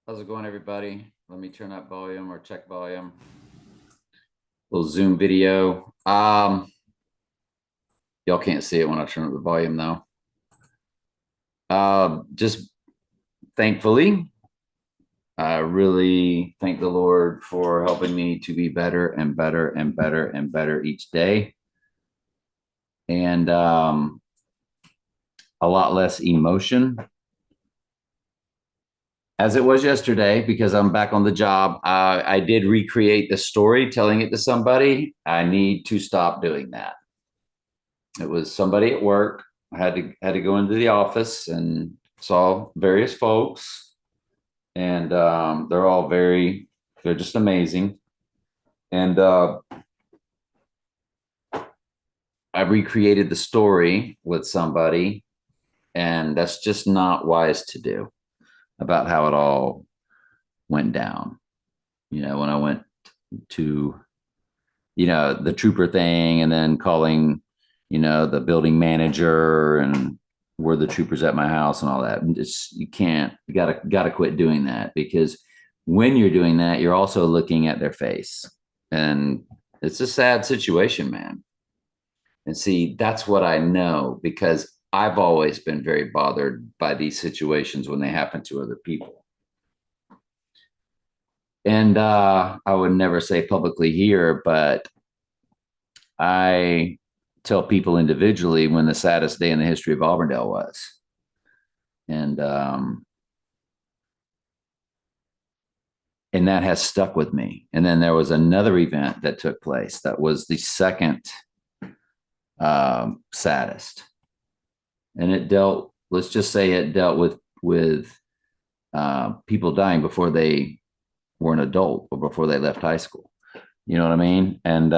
How's it going, everybody? Let me turn up volume or check volume. Little Zoom video. Y'all can't see it when I turn up the volume though. Just thankfully, I really thank the Lord for helping me to be better and better and better and better each day. And a lot less emotion as it was yesterday because I'm back on the job. I did recreate the story, telling it to somebody. I need to stop doing that. It was somebody at work. I had to go into the office and saw various folks, and they're just amazing. And I recreated the story with somebody, and that's just not wise to do about how it all went down. When I went to the trooper thing, and then calling the building manager, and were the troopers at my house and all that. And you gotta quit doing that, because when you're doing that, you're also looking at their face, and it's a sad situation, man. And see, that's what I know, because I've always been very bothered by these situations when they happen to other people. And I would never say publicly here, but I tell people individually when the saddest day in the history of Auburndale was. And and that has stuck with me. And then there was another event that took place that was the second saddest, and let's just say it dealt with people dying before they were an adult or before they left high school. You know what I mean? And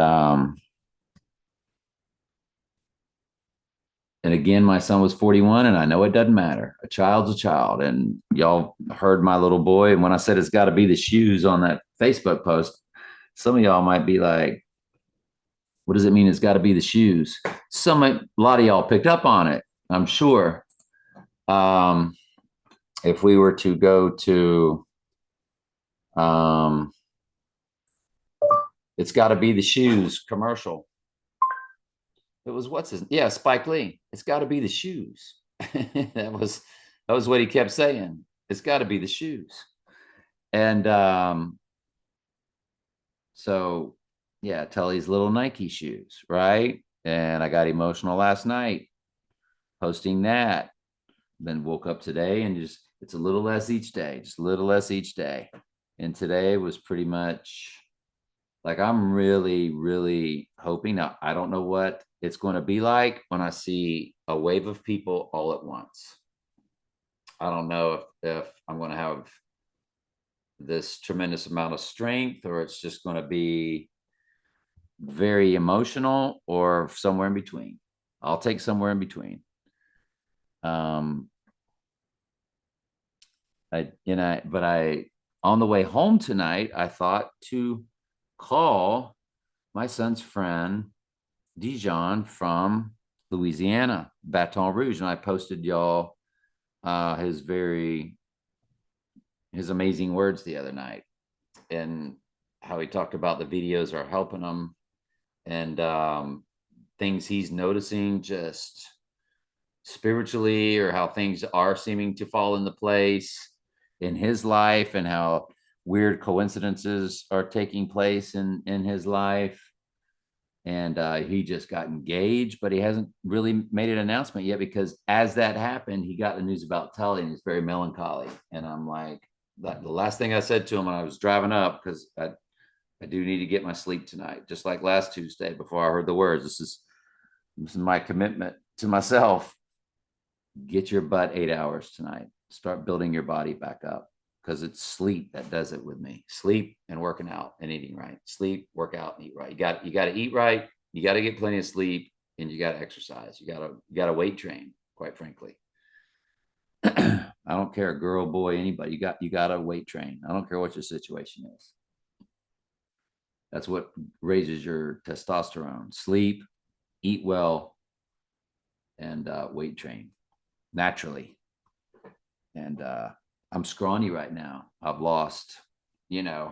again, my son was 41, and I know it doesn't matter. A child's a child. And y'all heard my little boy. And when I said it's got to be the shoes on that Facebook post, some of y'all might be like, what does it mean? It's got to be the shoes. A lot of y'all picked up on it, I'm sure. Um, if we were to go to, um, it's got to be the shoes commercial. It was Spike Lee. It's got to be the shoes. that was what he kept saying. It's got to be the shoes. And so yeah, Tully's little Nike shoes, right? And I got emotional last night posting that. Then woke up today and just it's a little less each day, just a little less each day. And today was pretty much like, I'm really, really hoping. Now, I don't know what it's going to be like when I see a wave of people all at once. I don't know if I'm going to have this tremendous amount of strength, or it's just going to be very emotional, or somewhere in between. I'll take somewhere in between. Um, but on the way home tonight, I thought to call my son's friend Dijon from Louisiana, Baton Rouge, and I posted y'all his amazing words the other night, and how he talked about the videos are helping him, and things he's noticing just spiritually, or how things are seeming to fall into place in his life, and how weird coincidences are taking place in his life. And he just got engaged, but he hasn't really made an announcement yet, because as that happened, he got the news about Tully, and he's very melancholy. And I'm like, the last thing I said to him when I was driving up, because I do need to get my sleep tonight, just like last Tuesday before I heard the words. This is my commitment to myself. Get your butt 8 hours tonight. Start building your body back up, because it's sleep that does it with me. Sleep and working out and eating right. Sleep, work out, and eat right. You got to eat right. You got to get plenty of sleep, and you got to exercise. You got to weight train. Quite frankly, I don't care, girl, boy, anybody. You got to weight train. I don't care what your situation is. That's what raises your testosterone. Sleep, eat well, and weight train naturally. And I'm scrawny right now. I've lost, I've,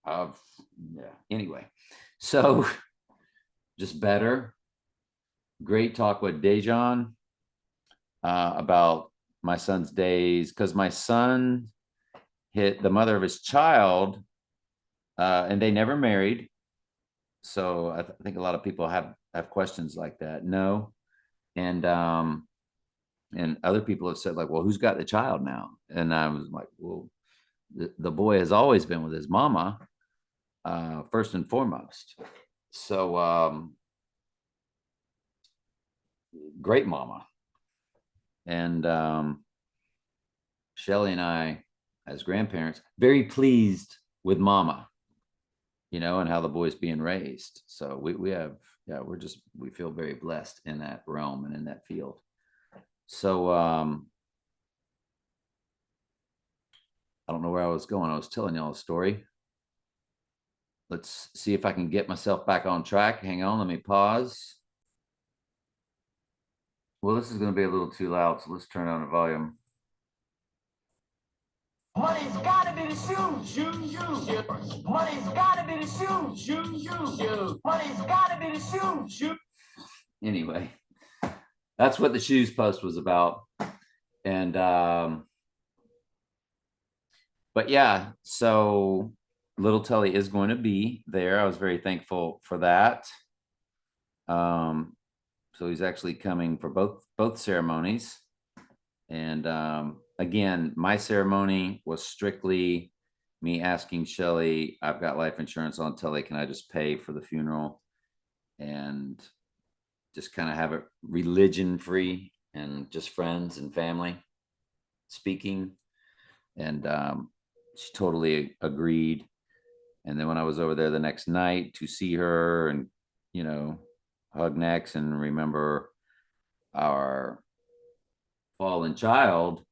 yeah. Anyway, so just better. Great talk with Dejan about my son's days, because my son hit the mother of his child, and they never married. So I think a lot of people have questions like that. No, and other people have said, like, well, who's got the child now? And I was like, well, the boy has always been with his mama, first and foremost. So great mama. And Shelly and I, as grandparents, very pleased with mama, and how the boy's being raised. So we have, yeah, we feel very blessed in that realm and in that field. So I don't know where I was going. I was telling y'all a story. Let's see if I can get myself back on track. Hang on, let me pause. Well, this is going to be a little too loud, so let's turn on the volume. Money's gotta be the shoe. Money's gotta be the shoe. Money's gotta be the shoe. Anyway, that's what the shoes post was about. And but yeah, so little Tully is going to be there. I was very thankful for that. So he's actually coming for both ceremonies. And again, my ceremony was strictly me asking Shelly, I've got life insurance on Tully, can I just pay for the funeral and just kind of have it religion free and just friends and family speaking. And she totally agreed. And then when I was over there the next night to see her and, hug necks and remember our fallen child,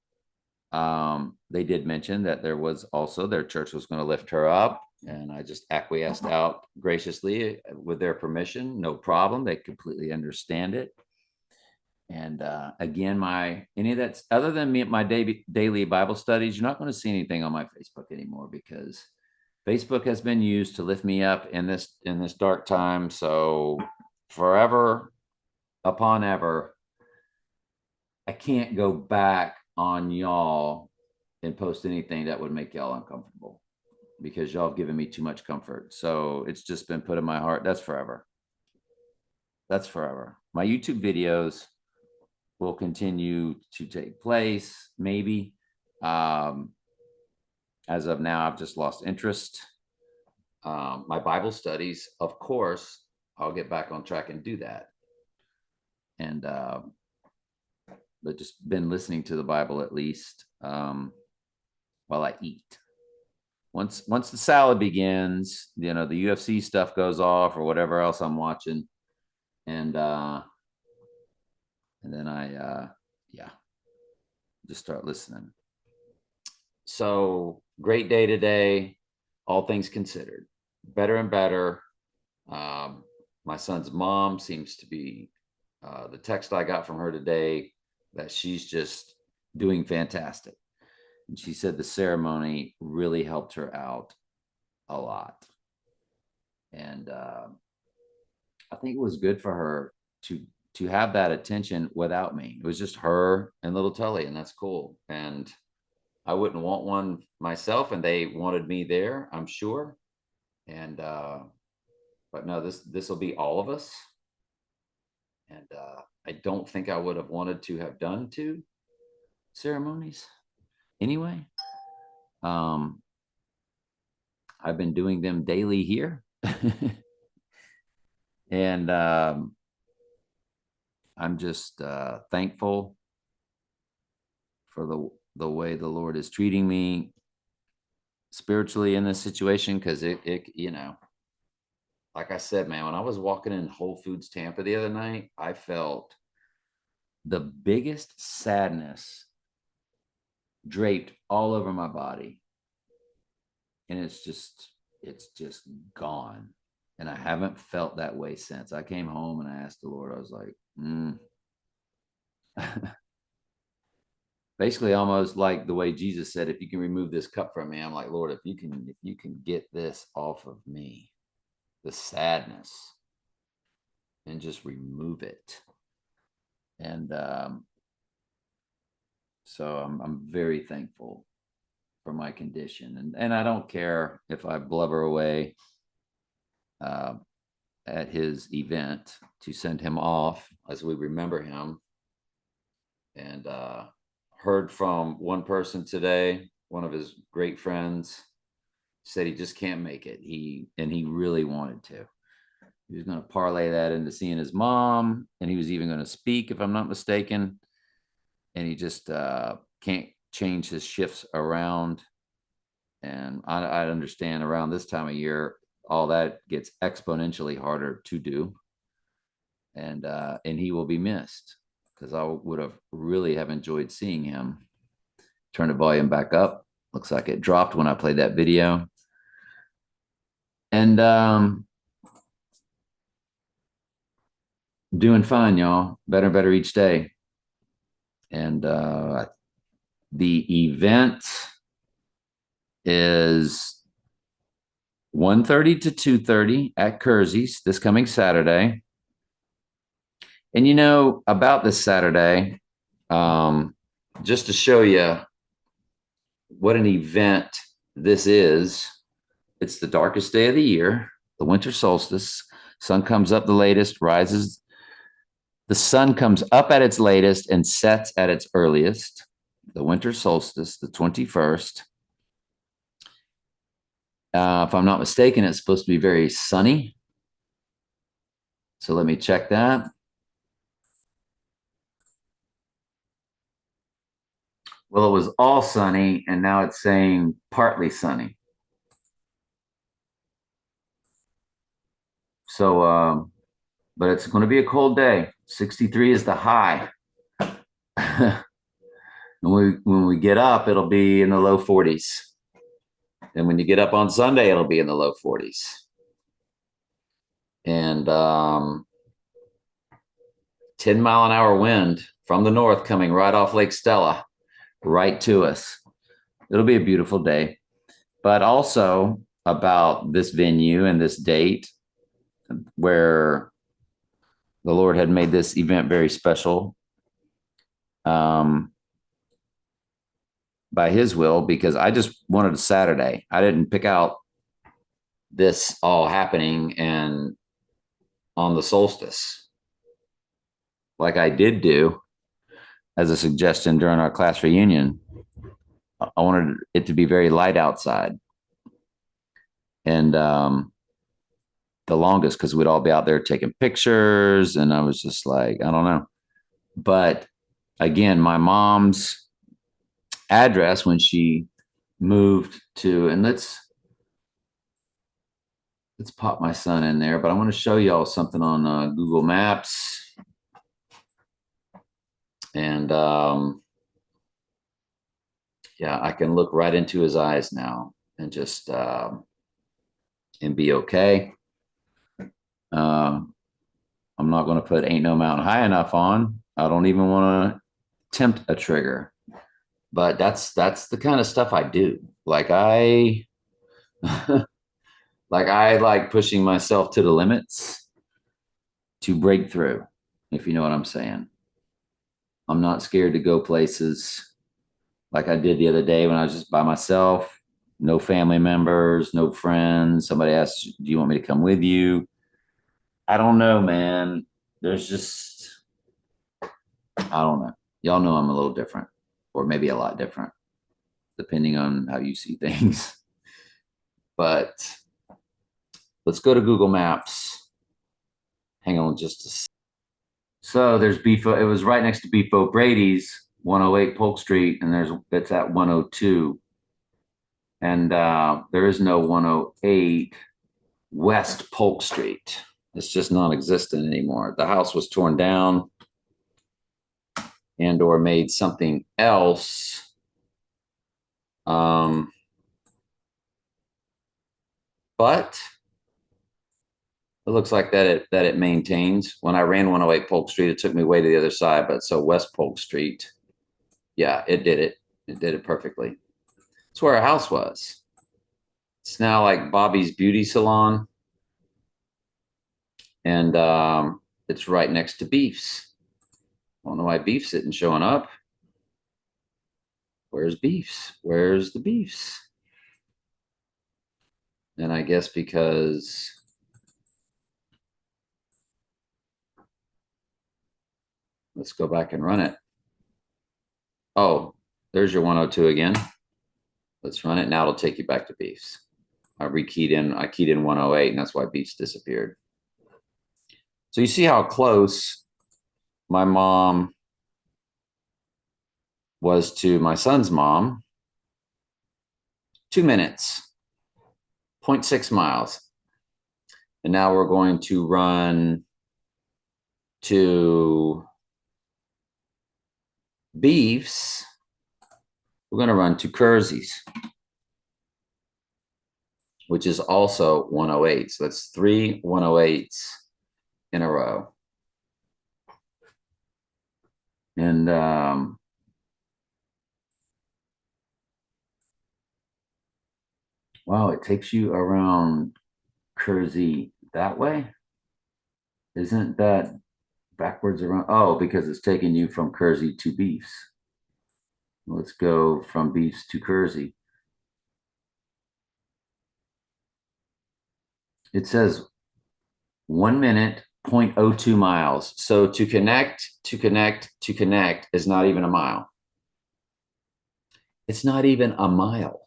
they did mention that there was also their church was going to lift her up. And I just acquiesced out graciously with their permission. No problem. They completely understand it. And again, any of that other than me, my daily Bible studies, you're not going to see anything on my Facebook anymore, because Facebook has been used to lift me up in this dark time. So forever upon ever, I can't go back on y'all and post anything that would make y'all uncomfortable, because y'all have given me too much comfort. So it's just been put in my heart. That's forever. That's forever. My YouTube videos will continue to take place, maybe. As of now, I've just lost interest. My Bible studies, of course, I'll get back on track and do that. And but just been listening to the Bible at least while I eat. Once the salad begins, the UFC stuff goes off or whatever else I'm watching, and then I just start listening. So great day today, all things considered. Better and better. My son's mom seems to be, the text I got from her today, that she's just doing fantastic. And she said the ceremony really helped her out a lot. And I think it was good for her to have that attention without me. It was just her and little Tully, and that's cool. And I wouldn't want one myself, and they wanted me there, I'm sure. And but no, this will be all of us. And I don't think I would have wanted to have done 2 ceremonies anyway. I've been doing them daily here. And I'm just thankful for the way the Lord is treating me spiritually in this situation, because it like I said, man, when I was walking in Whole Foods Tampa the other night, I felt the biggest sadness draped all over my body. And it's just gone. And I haven't felt that way since. I came home and I asked the Lord, I was like, basically almost like the way Jesus said, if you can remove this cup from me, I'm like, Lord, if you can get this off of me, the sadness, and just remove it. And so I'm very thankful for my condition. And I don't care if I blubber away uh, at his event to send him off as we remember him. And heard from one person today, one of his great friends, said he just can't make it. He really wanted to. He was going to parlay that into seeing his mom, and he was even going to speak, if I'm not mistaken. And he just can't change his shifts around. And I understand around this time of year, all that gets exponentially harder to do. And he will be missed, because I would have really have enjoyed seeing him. Turn the volume back up. Looks like it dropped when I played that video. And doing fine, y'all. Better and better each day. And the event is 1:30 to 2:30 at Kersey's this coming Saturday. And you know, about this Saturday, just to show you what an event this is, it's the darkest day of the year, the winter solstice. Sun comes up the latest, rises. The sun comes up at its latest and sets at its earliest. The winter solstice, the 21st. If I'm not mistaken, it's supposed to be very sunny. So let me check that. Well, it was all sunny, and now it's saying partly sunny. So, but it's going to be a cold day. 63 is the high. When we get up, it'll be in the low 40s. And when you get up on Sunday, it'll be in the low 40s. And 10-mile-an-hour wind from the north coming right off Lake Stella, right to us. It'll be a beautiful day. But also about this venue and this date where the Lord had made this event very special by his will, because I just wanted a Saturday. I didn't pick out this all happening and on the solstice like I did do as a suggestion during our class reunion. I wanted it to be very light outside. And the longest, because we'd all be out there taking pictures. And I was just like, I don't know. But again, my mom's address when she moved to, and let's pop my son in there, but I want to show y'all something on Google Maps. And yeah, I can look right into his eyes now and just and be okay. I'm not going to put Ain't No Mountain High Enough on. I don't even want to tempt a trigger. But that's the kind of stuff I do. Like I like pushing myself to the limits to break through, if you know what I'm saying. I'm not scared to go places like I did the other day when I was just by myself, no family members, no friends. Somebody asked, do you want me to come with you? I don't know, man. There's just, I don't know. Y'all know I'm a little different, or maybe a lot different, depending on how you see things. But let's go to Google Maps. Hang on just a second. So there's Beef. It was right next to Beef O'Brady's, 108 Polk Street, and it's at 102. And there is no 108 West Polk Street. It's just non-existent anymore. The house was torn down and or made something else. But it looks like that it maintains. When I ran 108 Polk Street, it took me way to the other side, but so West Polk Street Yeah, it did it. It did it perfectly. It's where our house was. It's now like Bobby's Beauty Salon, and it's right next to Beef's. I don't know why Beef's isn't showing up. Where's Beef's? Where's the Beef's? And I guess because let's go back and run it. Oh, there's your 102 again. Let's run it. Now it'll take you back to Beef's. I keyed in 108, and that's why Beef's disappeared. So you see how close my mom was to my son's mom. 2 minutes, 0.6 miles. And now we're going to run to Beef's. We're going to run to Kersey's, which is also 108. So that's 3 108s in a row. And wow, it takes you around Kersey that way. Isn't that backwards around? Oh, because it's taking you from Kersey to Beef's. Let's go from Beef's to Kersey. It says 1 minute, 0.02 miles. So to connect is not even a mile. It's not even a mile.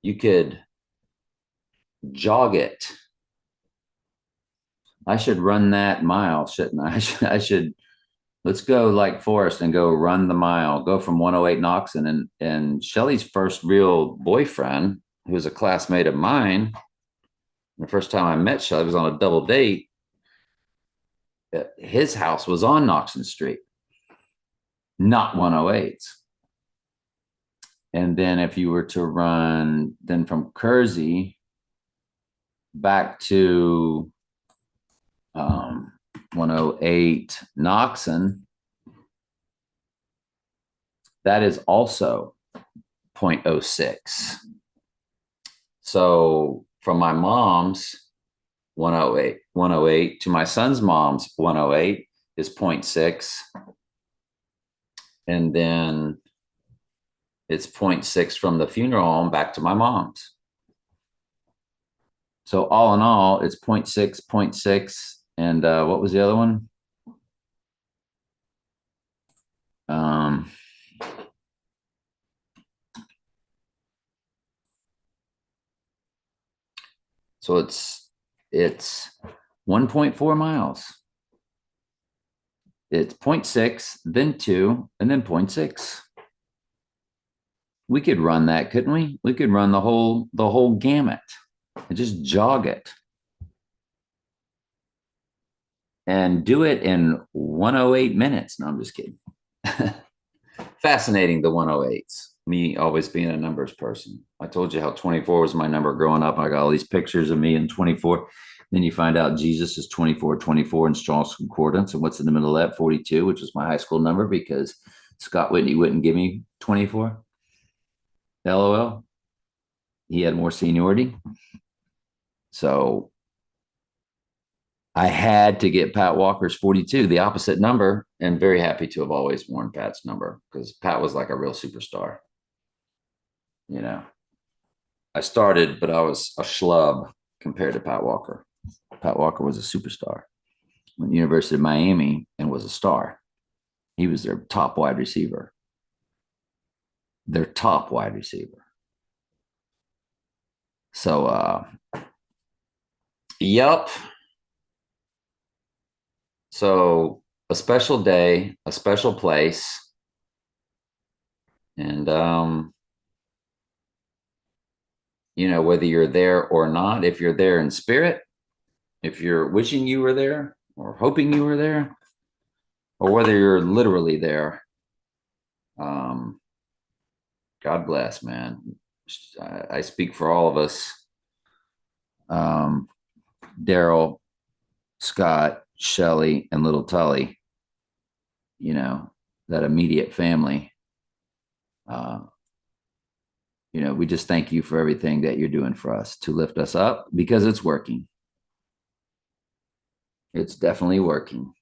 You could jog it. I should run that mile, shouldn't I? I should let's go like Forrest and go run the mile. Go from 108 Noxon and Shelly's first real boyfriend, who was a classmate of mine. The first time I met Shelly was on a double date. His house was on Noxon Street, not 108s. And then if you were to run then from Kersey back to 108 Noxon, that is also 0.06. So from my mom's 108 to my son's mom's 108 is 0.6. And then it's 0.6 from the funeral home back to my mom's. So all in all, it's 0.6, 0.6. And what was the other one? So it's 1.4 miles. It's 0.6, then 2, and then 0.6. We could run that, couldn't we? We could run the whole gamut and just jog it. And do it in 108 minutes. No, I'm just kidding. Fascinating, the 108s. Me always being a numbers person. I told you how 24 was my number growing up. I got all these pictures of me in 24. Then you find out Jesus is 24, 24 in Strong's Concordance. And what's in the middle of that? 42, which was my high school number because Scott Whitney wouldn't give me 24. LOL. He had more seniority. So I had to get Pat Walker's 42, the opposite number, and very happy to have always worn Pat's number because Pat was like a real superstar. You know, I started, but I was a schlub compared to Pat Walker. Pat Walker was a superstar. Went to the University of Miami and was a star. He was their top wide receiver. Their top wide receiver. So, yep. So a special day, a special place. And you know, whether you're there or not, if you're there in spirit, if you're wishing you were there or hoping you were there, or whether you're literally there, God bless, man. I speak for all of us. Daryl, Scott, Shelly, and little Tully, you know, that immediate family. Uh, we just thank you for everything that you're doing for us to lift us up because it's working. It's definitely working.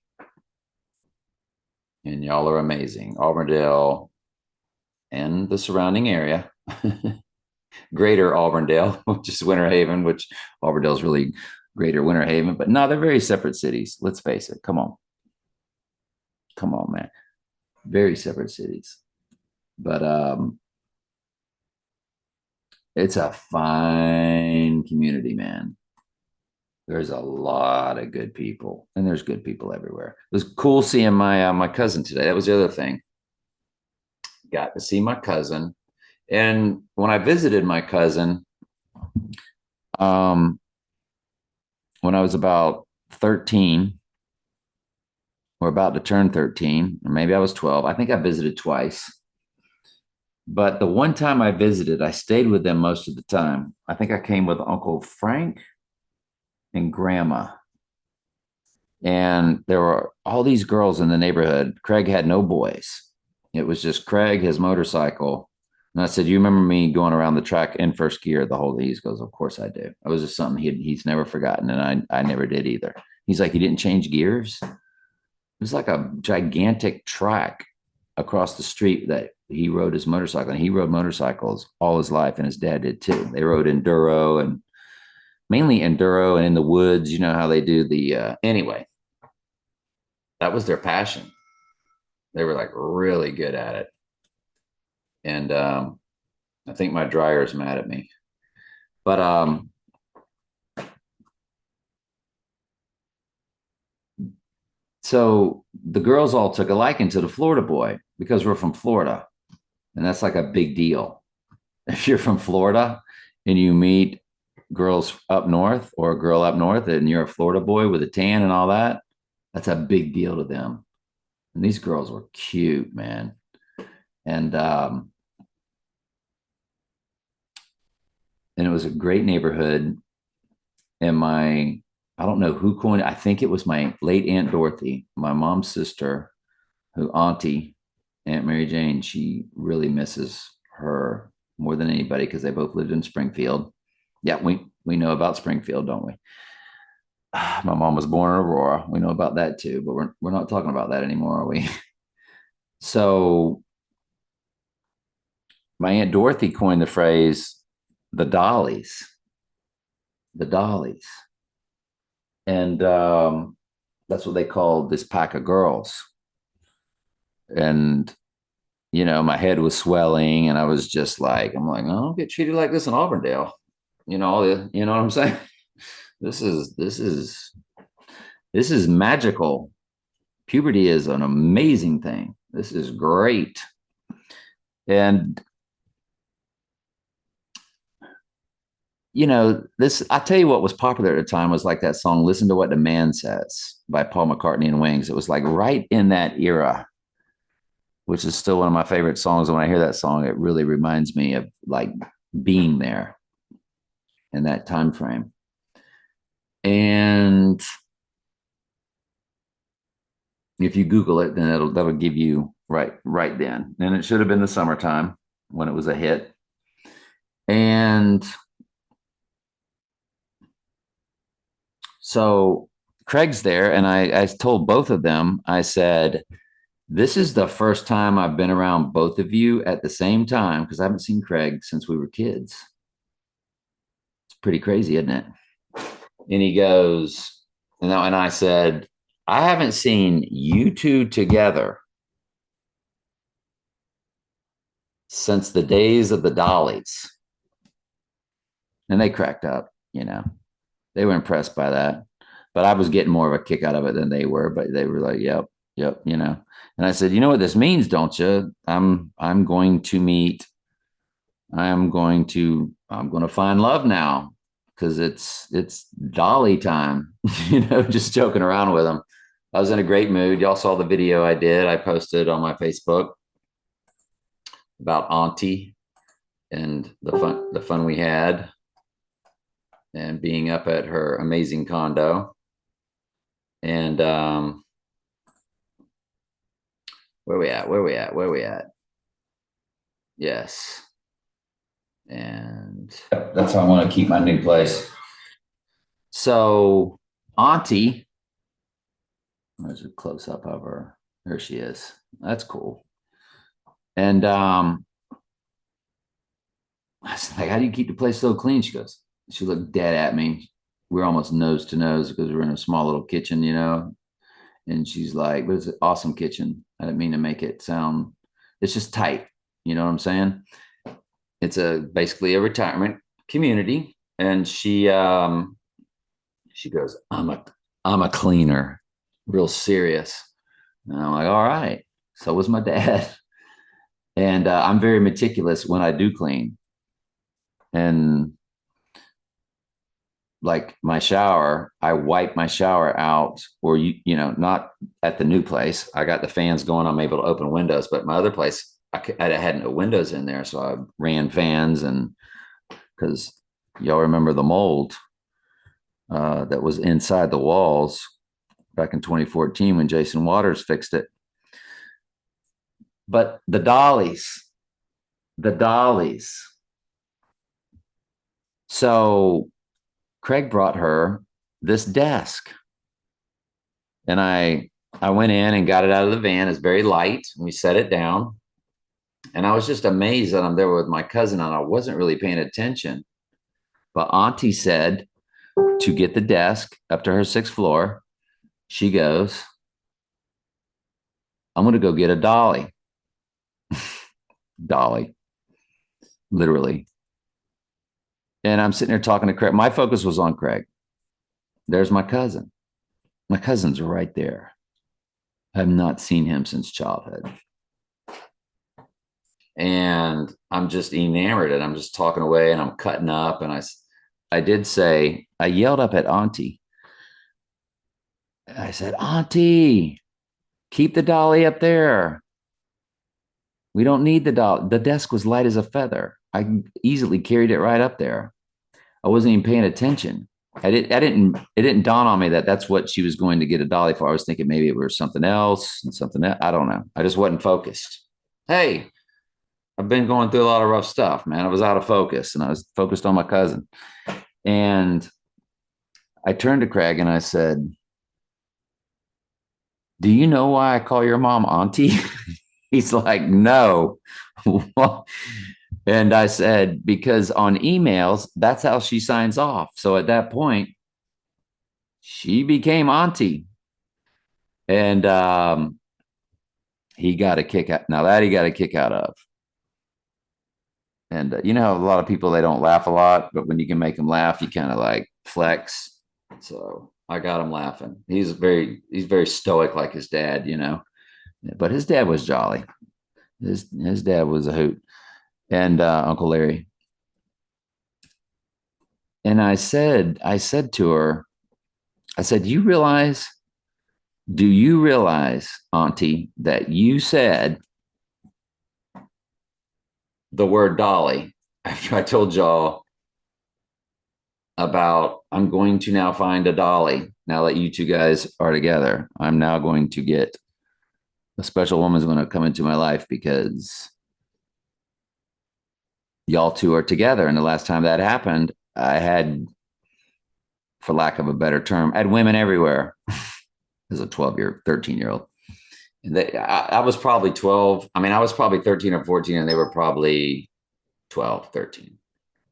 And y'all are amazing. Auburndale and the surrounding area, greater Auburndale, which is Winter Haven, which Auburndale is really greater Winter Haven, but no, they're very separate cities. Let's face it. Come on. Come on, man. Very separate cities. But it's a fine community, man. There's a lot of good people, and there's good people everywhere. It was cool seeing my cousin today. That was the other thing. Got to see my cousin, and when I visited my cousin, um, when I was about 13, or about to turn 13, or maybe I was 12. I think I visited twice. But the one time I visited, I stayed with them most of the time. I think I came with Uncle Frank and Grandma. And there were all these girls in the neighborhood. Craig had no boys. It was just Craig, his motorcycle. And I said, "You remember me going around the track in first gear the whole day?" He goes, "Of course I do." It was just something he's never forgotten. And I never did either. He's like, "You didn't change gears?" It was like a gigantic track across the street that he rode his motorcycle. And he rode motorcycles all his life, and his dad did too. They rode enduro, and mainly enduro and in the woods. You know how they do anyway, that was their passion. They were like really good at it. And I think my dryer is mad at me. But so the girls all took a liking to the Florida boy because we're from Florida. And that's like a big deal. If you're from Florida and you meet girls up north, or a girl up north, and you're a Florida boy with a tan and all that, that's a big deal to them. And these girls were cute, man. And it was a great neighborhood. And I don't know who coined it. I think it was my late Aunt Dorothy, my mom's sister, who Auntie, Aunt Mary Jane, she really misses her more than anybody because they both lived in Springfield. Yeah, we know about Springfield, don't we? My mom was born in Aurora. We know about that too, but we're not talking about that anymore, are we? So my Aunt Dorothy coined the phrase the dollies, the dollies. And that's what they called this pack of girls. And my head was swelling, and I was just like, I'm like, I don't get treated like this in Auburndale. You know what I'm saying? This is magical. Puberty is an amazing thing. This is great. And I tell you what was popular at the time was like that song "Listen to What the Man Says" by Paul McCartney and Wings. It was like right in that era, which is still one of my favorite songs. And when I hear that song, it really reminds me of like being there in that time frame. And if you Google it, then that'll give you right then. And it should have been the summertime when it was a hit. And so Craig's there, and I told both of them, I said, "This is the first time I've been around both of you at the same time because I haven't seen Craig since we were kids." It's pretty crazy, isn't it? And he goes, and I said, "I haven't seen you two together since the days of the Dollies." And they cracked up. They were impressed by that. But I was getting more of a kick out of it than they were, but they were like, "Yep, yep." And I said, "You know what this means, don't you? I'm going to meet, I'm going to find love now because it's Dolly time." Just joking around with them. I was in a great mood. Y'all saw the video I did. I posted on my Facebook about Auntie and the fun we had and being up at her amazing condo. And Where we at? Where we at? Where we at? Yes. And that's how I want to keep my new place. So Auntie, there's a close up of her. There she is. That's cool. And I was like, how do you keep the place so clean? She goes, she looked dead at me. We're almost nose to nose because we're in a small little kitchen, you know. And she's like, but it's an awesome kitchen. I didn't mean to make it sound, it's just tight. You know what I'm saying? It's basically a retirement community. And she goes, I'm a cleaner, real serious. And I'm like, all right. So was my dad. And I'm very meticulous when I do clean. And like my shower, I wipe my shower out, or not at the new place. I got the fans going. I'm able to open windows, but my other place, I had no windows in there, so I ran fans, and because y'all remember the mold that was inside the walls back in 2014 when Jason Waters fixed it. But the dollies. So Craig brought her this desk, and I went in and got it out of the van. It's very light. We set it down, and I was just amazed that I'm there with my cousin, and I wasn't really paying attention. But Auntie said to get the desk up to her sixth floor. She goes, I'm going to go get a dolly. Dolly, literally. And I'm sitting there talking to Craig. My focus was on Craig. There's my cousin. My cousin's right there. I've not seen him since childhood. And I'm just enamored, and I'm just talking away, and I'm cutting up. And I did say, I yelled up at Auntie. I said, Auntie, keep the dolly up there. We don't need the dolly. The desk was light as a feather. I easily carried it right up there. I wasn't even paying attention. It didn't dawn on me that that's what she was going to get a dolly for. I was thinking maybe it was something else and something else. I don't know. I just wasn't focused. Hey, I've been going through a lot of rough stuff, man. I was out of focus, and I was focused on my cousin. And I turned to Craig and I said, do you know why I call your mom Auntie? He's like, no. And I said, because on emails, that's how she signs off. So at that point, she became Auntie. And he got a kick out. Now that he got a kick out of. And you know, a lot of people, they don't laugh a lot, but when you can make them laugh, you kind of like flex. So I got him laughing. He's very stoic like his dad, you know, but his dad was jolly. His dad was a hoot. And Uncle Larry. And I said to her, I said, do you realize, Auntie, that you said the word dolly after I told y'all about I'm going to now find a dolly now that you two guys are together. I'm now going to get a special woman's going to come into my life because y'all two are together. And the last time that happened, I had, for lack of a better term, I had women everywhere as a 13-year-old. I was probably 12. I mean, I was probably 13 or 14, and they were probably 12, 13.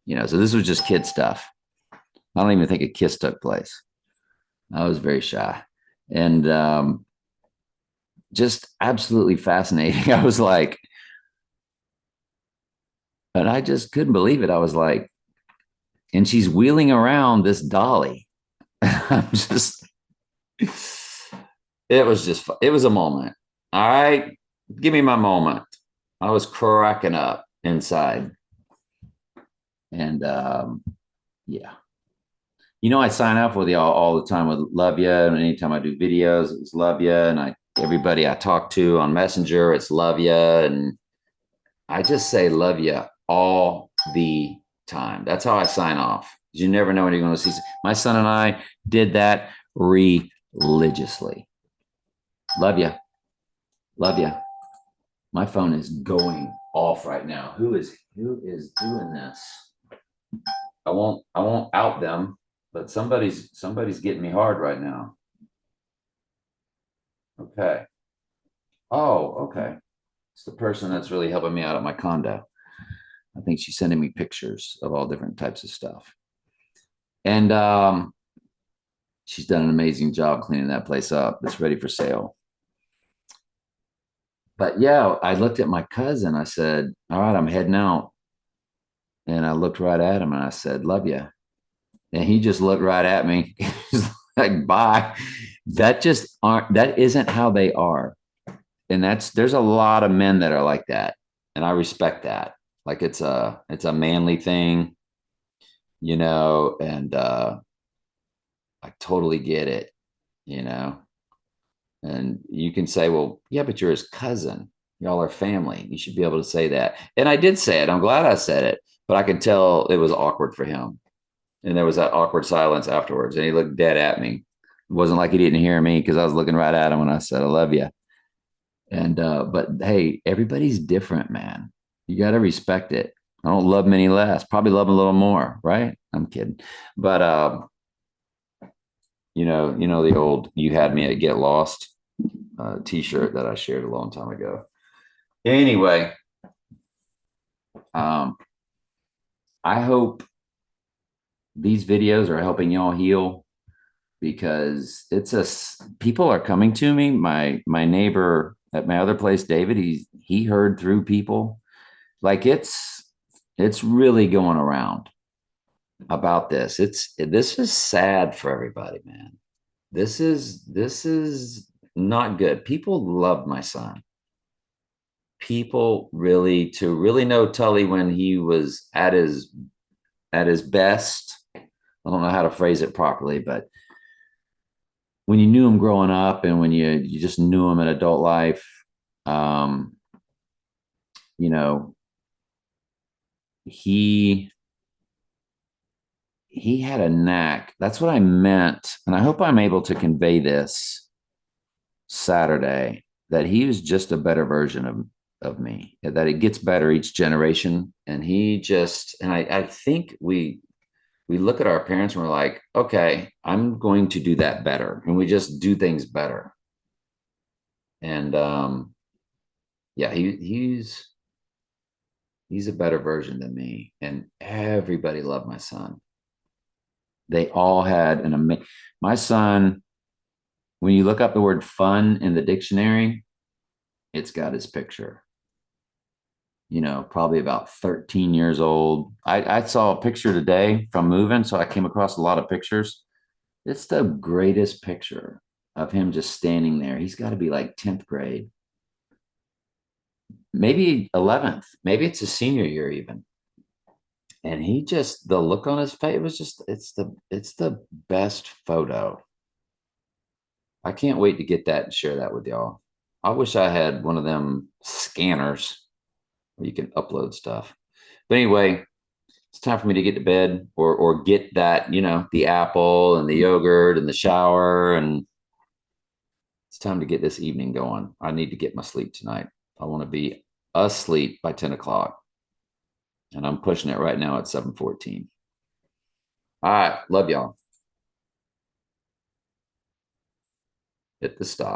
You know, so this was just kid stuff. I don't even think a kiss took place. I was very shy. And just absolutely fascinating. I was like, and I just couldn't believe it. I was like, and she's wheeling around this dolly. I'm just, it was a moment. All right, give me my moment. I was cracking up inside. And yeah. You know, I sign off with y'all all the time with love you. And anytime I do videos, it's love you. And everybody I talk to on Messenger, it's love you. And I just say love you all the time. That's how I sign off. You never know when you're going to see. My son and I did that religiously. Love you. Love you. My phone is going off right now. Who is doing this? I won't out them, but somebody's getting me hard right now. Okay. Oh, okay. It's the person that's really helping me out at my condo. I think she's sending me pictures of all different types of stuff. And she's done an amazing job cleaning that place up. It's ready for sale. But yeah, I looked at my cousin. I said, all right, I'm heading out. And I looked right at him and I said, love you. And he just looked right at me. He's like, bye. That isn't how they are. And there's a lot of men that are like that. And I respect that. Like it's a manly thing, and I totally get it, you know. And you can say, well, yeah, but you're his cousin. Y'all are family. You should be able to say that. And I did say it. I'm glad I said it, but I could tell it was awkward for him. And there was that awkward silence afterwards. And he looked dead at me. It wasn't like he didn't hear me because I was looking right at him when I said, I love you. And, but hey, everybody's different, man. You got to respect it. I don't love them any less. Probably love them a little more, right? I'm kidding. But, the old "you had me at get lost" t-shirt that I shared a long time ago. Anyway, um, I hope these videos are helping y'all heal because people are coming to me. My neighbor at my other place, David, he heard through people. Like it's really going around about this. This is sad for everybody, man. This is not good. People love my son. People to really know Tully when he was at his best. I don't know how to phrase it properly, but when you knew him growing up and when you just knew him in adult life, um, you know, he he had a knack. That's what I meant. And I hope I'm able to convey this Saturday that he was just a better version of me, that it gets better each generation. And I think we look at our parents and we're like, okay, I'm going to do that better. And we just do things better. And yeah, he's a better version than me. And everybody loved my son. They all had my son, when you look up the word fun in the dictionary, it's got his picture. Probably about 13 years old. I saw a picture today from moving, so I came across a lot of pictures. It's the greatest picture of him just standing there. He's got to be like 10th grade, maybe 11th, maybe it's his senior year even. And the look on his face was just, it's the best photo. I can't wait to get that and share that with y'all. I wish I had one of them scanners where you can upload stuff. But anyway, it's time for me to get to bed or get that, the apple and the yogurt and the shower. And it's time to get this evening going. I need to get my sleep tonight. I want to be asleep by 10 o'clock. And I'm pushing it right now at 7:14. All right. Love y'all. Hit the stop.